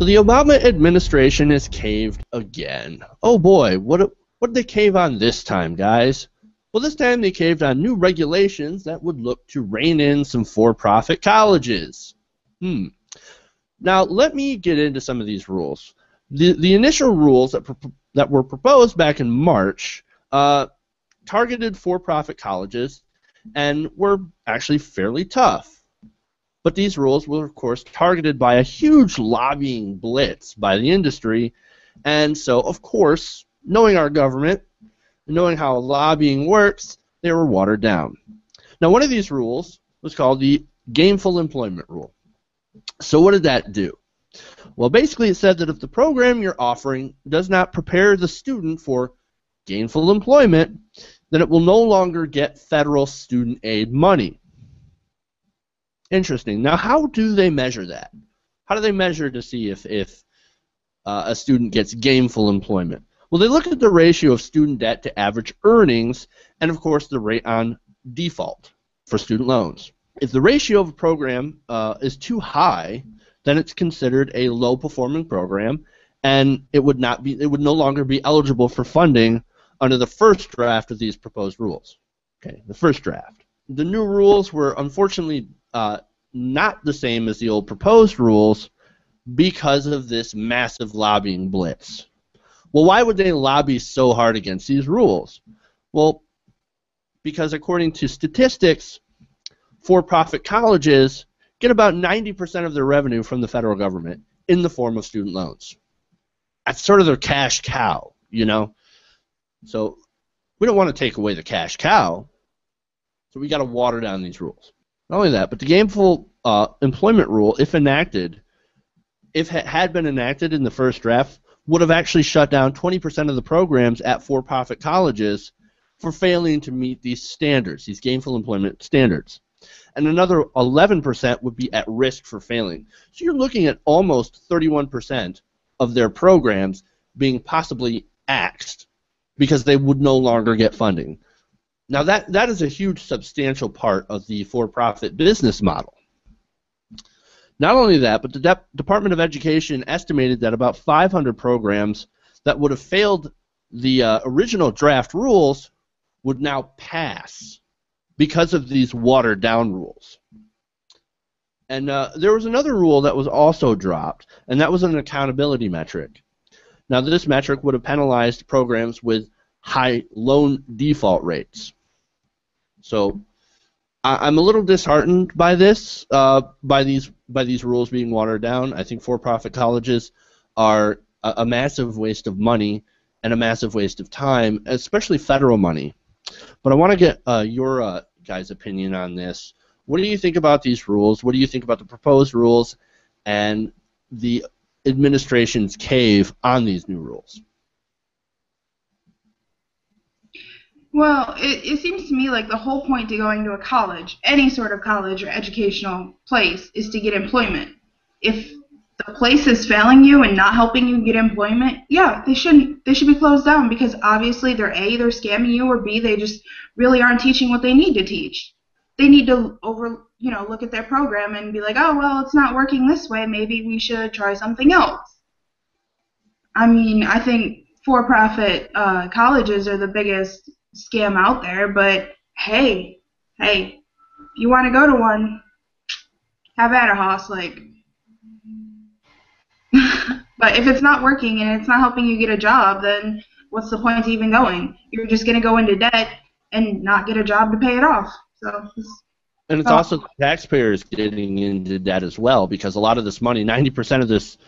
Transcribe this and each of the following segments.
So the Obama administration has caved again. Oh boy, what did they cave on this time, guys? Well, this time they caved on new regulations that would look to rein in some for-profit colleges. Now, let me get into some of these rules. The initial rules that were proposed back in March targeted for-profit colleges and were actually fairly tough. But these rules were, of course, targeted by a huge lobbying blitz by the industry. And so, of course, knowing our government, knowing how lobbying works, they were watered down. Now, one of these rules was called the Gainful Employment Rule. So what did that do? Well, basically it said that if the program you're offering does not prepare the student for gainful employment, then it will no longer get federal student aid money. Interesting. Now, how do they measure that? How do they measure to see if a student gets gainful employment? Well, they look at the ratio of student debt to average earnings and, of course, the rate on default for student loans. If the ratio of a program is too high, then it's considered a low-performing program, and it would no longer be eligible for funding under the first draft of these proposed rules. Okay, the first draft. The new rules were unfortunately not the same as the old proposed rules because of this massive lobbying blitz. Well, why would they lobby so hard against these rules? Well, because according to statistics, for-profit colleges get about 90% of their revenue from the federal government in the form of student loans. That's sort of their cash cow, you know? So we don't want to take away the cash cow, so we got to water down these rules. Not only that, but the gainful employment rule, if it had been enacted in the first draft, would have actually shut down 20% of the programs at for-profit colleges for failing to meet these standards, these gainful employment standards. And another 11% would be at risk for failing. So you're looking at almost 31% of their programs being possibly axed because they would no longer get funding. Now that is a huge substantial part of the for-profit business model. Not only that, but the Department of Education estimated that about 500 programs that would have failed the original draft rules would now pass because of these watered-down rules. And there was another rule that was also dropped, and that was an accountability metric. Now, this metric would have penalized programs with high loan default rates. So I'm a little disheartened by this, by these rules being watered down. I think for-profit colleges are a massive waste of money and a massive waste of time, especially federal money. But I want to get your guys' opinion on this. What do you think about these rules? What do you think about the proposed rules and the administration's cave on these new rules? Well, it seems to me like the whole point to going to a college, any sort of college or educational place, is to get employment. If the place is failing you and not helping you get employment, yeah, they should be closed down because obviously they're scamming you, or B, they just really aren't teaching what they need to teach. They need to look at their program and be like, oh, well, it's not working this way, maybe we should try something else. I mean, I think for-profit colleges are the biggest scam out there, but hey, if you want to go to one, have at it, Hoss, like. But if it's not working and it's not helping you get a job, then what's the point of even going? You're just going to go into debt and not get a job to pay it off. And it's also the taxpayers getting into debt as well, because a lot of this money, 90% of this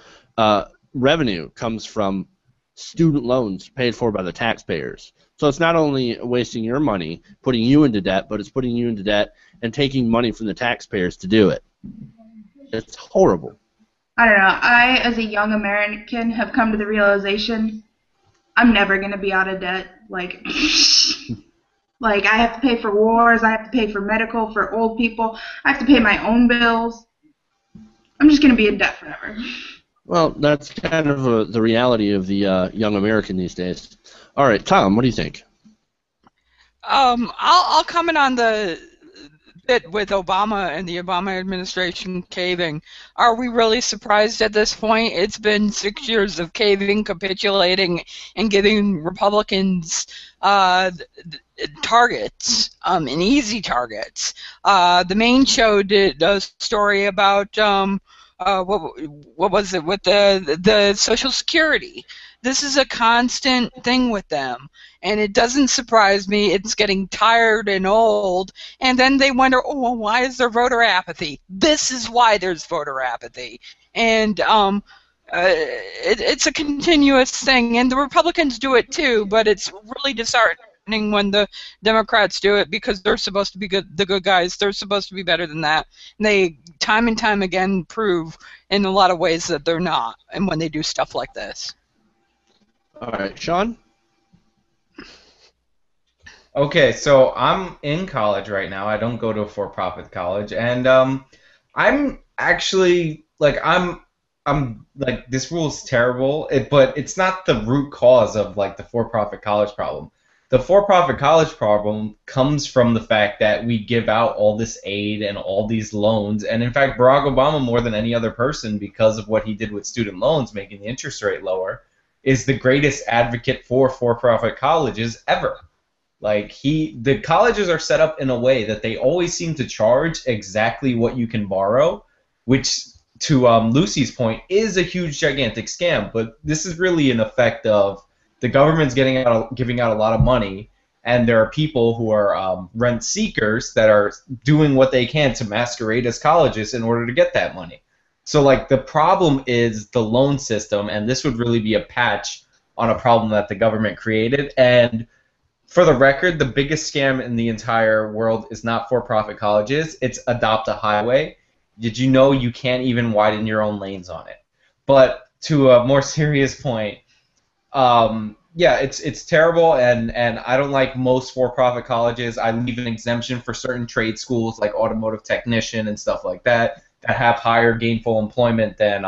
revenue comes from student loans paid for by the taxpayers. So it's not only wasting your money, putting you into debt, but it's putting you into debt and taking money from the taxpayers to do it. It's horrible. I don't know. I, as a young American, have come to the realization I'm never going to be out of debt. Like I have to pay for wars, I have to pay for medical for old people, I have to pay my own bills. I'm just going to be in debt forever. Well, that's kind of the reality of the young American these days. All right, Tom, what do you think? I'll comment on the bit with Obama and the Obama administration caving. Are we really surprised at this point? It's been 6 years of caving, capitulating, and giving Republicans targets, and easy targets. The main show did a story about what was it with the Social Security. This is a constant thing with them, and it doesn't surprise me. It's getting tired and old, and then they wonder, oh, well, why is there voter apathy? This is why there's voter apathy, and it's a continuous thing, and the Republicans do it too, but it's really disheartening when the Democrats do it because they're supposed to be the good guys. They're supposed to be better than that. And they time and time again prove in a lot of ways that they're not, and when they do stuff like this. All right, Sean? Okay, so I'm in college right now. I don't go to a for-profit college, and I'm actually like I'm like this rule is terrible, but it's not the root cause of like the for-profit college problem. The for-profit college problem comes from the fact that we give out all this aid and all these loans, and in fact, Barack Obama, more than any other person, because of what he did with student loans, making the interest rate lower, is the greatest advocate for for-profit colleges ever. Like the colleges are set up in a way that they always seem to charge exactly what you can borrow, which to Lucy's point is a huge gigantic scam. But this is really an effect of the government's giving out a lot of money, and there are people who are rent seekers that are doing what they can to masquerade as colleges in order to get that money. So like the problem is the loan system, and this would really be a patch on a problem that the government created. And for the record, the biggest scam in the entire world is not for-profit colleges. It's Adopt a Highway. Did you know you can't even widen your own lanes on it? But to a more serious point, yeah, it's terrible, and I don't like most for-profit colleges. I leave an exemption for certain trade schools like automotive technician and stuff like that have higher gainful employment than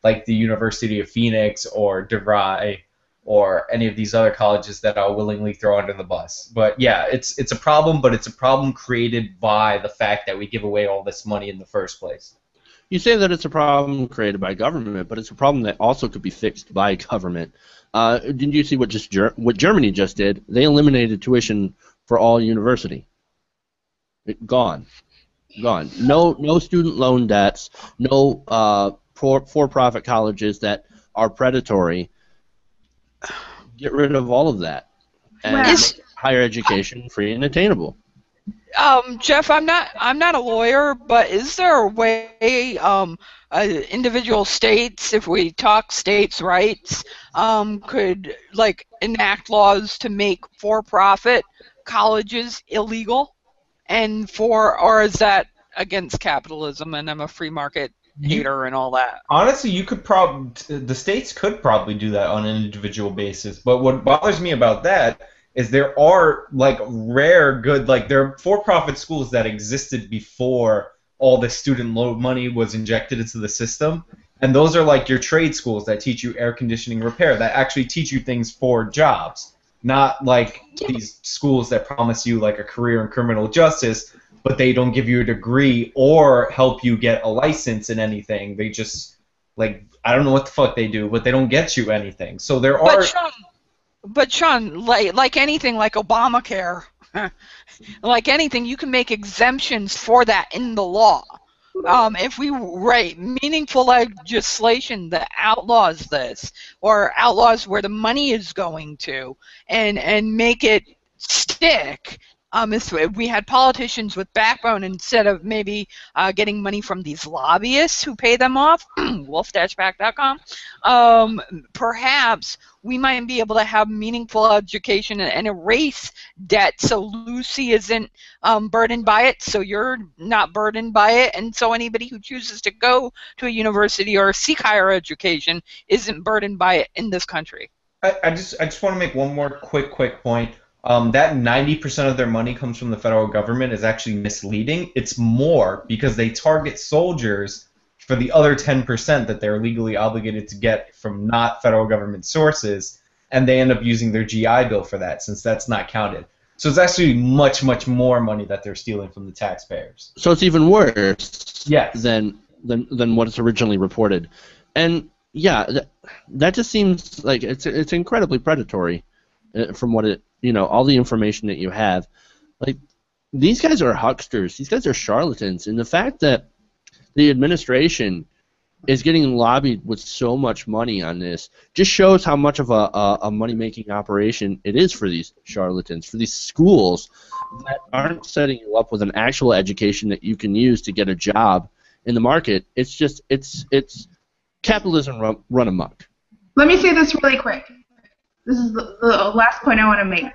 like the University of Phoenix or DeVry or any of these other colleges that I'll willingly throw under the bus. But yeah, it's a problem, but it's a problem created by the fact that we give away all this money in the first place. You say that it's a problem created by government, but it's a problem that also could be fixed by government. Didn't you see what Germany just did? They eliminated tuition for all university. Gone. No student loan debts. No for-profit colleges that are predatory. Get rid of all of that, and make higher education free and attainable. Jeff, I'm not a lawyer, but is there a way individual states, if we talk states' rights, could like enact laws to make for-profit colleges illegal, or is that against capitalism? And I'm a free market hater and all that. Honestly, the states could probably do that on an individual basis. But what bothers me about that is there are like rare good, like there are for-profit schools that existed before all the student loan money was injected into the system, and those are like your trade schools that teach you air conditioning repair, that actually teach you things for jobs, not like these schools that promise you like a career in criminal justice, but they don't give you a degree or help you get a license in anything. They just, like, I don't know what the fuck they do, but they don't get you anything. So there are... But Sean, like anything, like Obamacare, like anything, you can make exemptions for that in the law. If we write meaningful legislation that outlaws this, or outlaws where the money is going to, and make it stick. If we had politicians with backbone instead of maybe getting money from these lobbyists who pay them off, wolf-pack.com, perhaps we might be able to have meaningful education and erase debt so Lucy isn't burdened by it, so you're not burdened by it, and so anybody who chooses to go to a university or seek higher education isn't burdened by it in this country. I just want to make one more quick point. That 90% of their money comes from the federal government is actually misleading. It's more because they target soldiers for the other 10% that they're legally obligated to get from not federal government sources, and they end up using their GI Bill for that since that's not counted. So it's actually much, much more money that they're stealing from the taxpayers. So it's even worse Yes. than what is originally reported. And yeah, that just seems like it's incredibly predatory from what it, all the information that you have. Like, these guys are hucksters. These guys are charlatans. And the fact that the administration is getting lobbied with so much money on this just shows how much of a money-making operation it is for these charlatans, for these schools that aren't setting you up with an actual education that you can use to get a job in the market. It's just it's capitalism run amok. Let me say this really quick. This is the last point I want to make.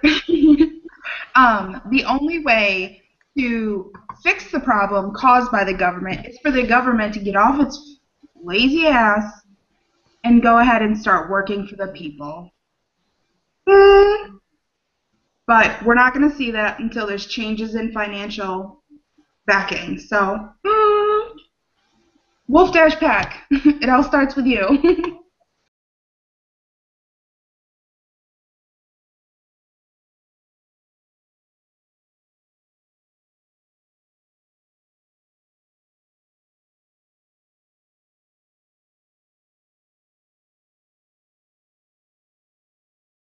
The only way to fix the problem caused by the government is for the government to get off its lazy ass and go ahead and start working for the people. But we're not going to see that until there's changes in financial backing. So, Wolf Dash Pack, it all starts with you.